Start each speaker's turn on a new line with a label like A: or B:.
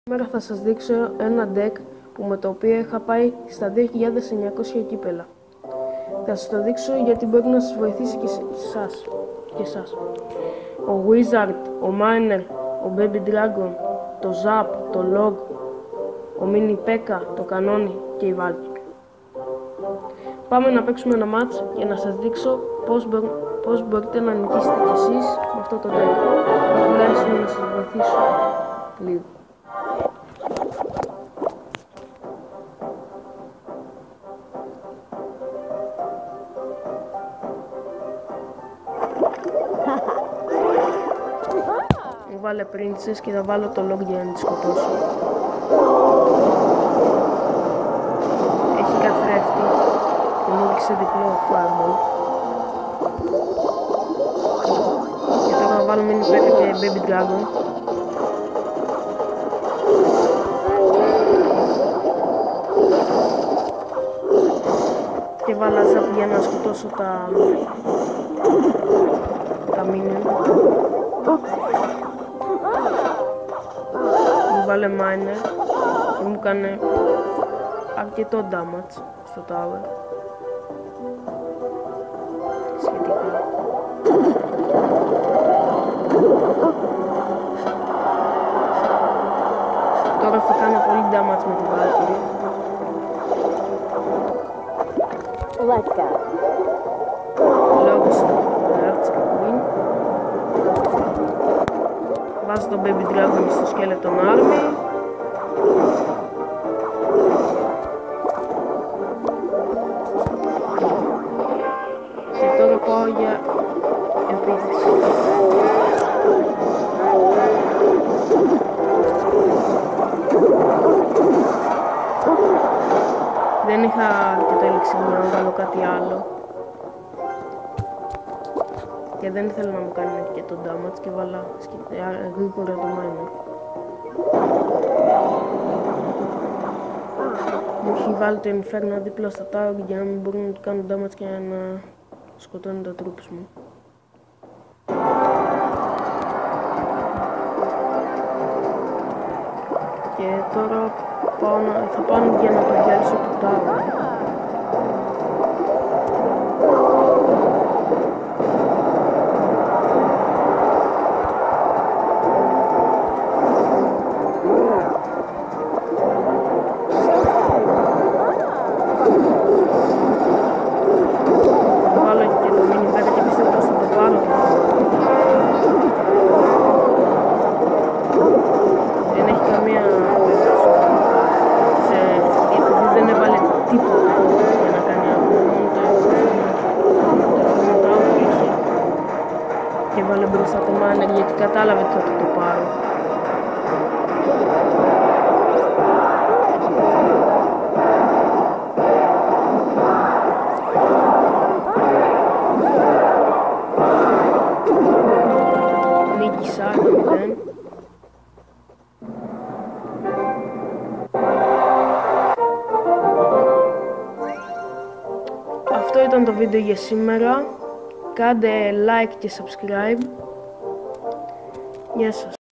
A: Σήμερα θα σας δείξω ένα deck με το οποίο είχα πάει στα 2.900 κύπελα. Θα σας το δείξω γιατί μπορεί να σας βοηθήσει και εσάς. Ο Wizard, ο Miner, ο Baby Dragon, το Zap, το Log, ο Mini P.E.K.K.A, το Κανόνι και η Valkyrie. Πάμε να παίξουμε ένα match για να σας δείξω πώς μπορείτε να νικήσετε κι εσείς με αυτό το deck. Τουλάχιστον να σας βοηθήσω λίγο. Μου βάλε princess και θα βάλω το log για να τη σκοτώσω. Έχει καθρέφτη και μου έδειξε διπλό fireball. Και τώρα θα βάλω Mini P.E.K.K.A και Baby Dragon. Και βάλα Zap για να σκοτώσω τα minion. Μου βάλε Miner και μου έκανε αρκετό damage στο tower. Σχετικά. Τώρα θα κάνω πολύ damage με τη Valkyrie.
B: Let's go.
A: Λόγω Archer Queen. Βάζω τον Baby Dragon στο Skeleton Army. Και τώρα πάω για επίθεση. Δεν είχα αρκετό elixir για να βάλω κάτι άλλο. Και δεν ήθελα να μου κάνει και το damage και βάλα γρήγορα το miner. Μου έχει βάλει το inferno δίπλα στα tower για να μην μπορούν να του κάνουν damage και να σκοτώνουν τα troops μου. Και τώρα θα πάω για να το διαλύσω το tower. Και βάλε μπροστά το miner γιατί κατάλαβε ότι θα το πάρω. Νίκησα 0. Αυτό ήταν το βίντεο για σήμερα. Κάντε like και subscribe. Γεια σας.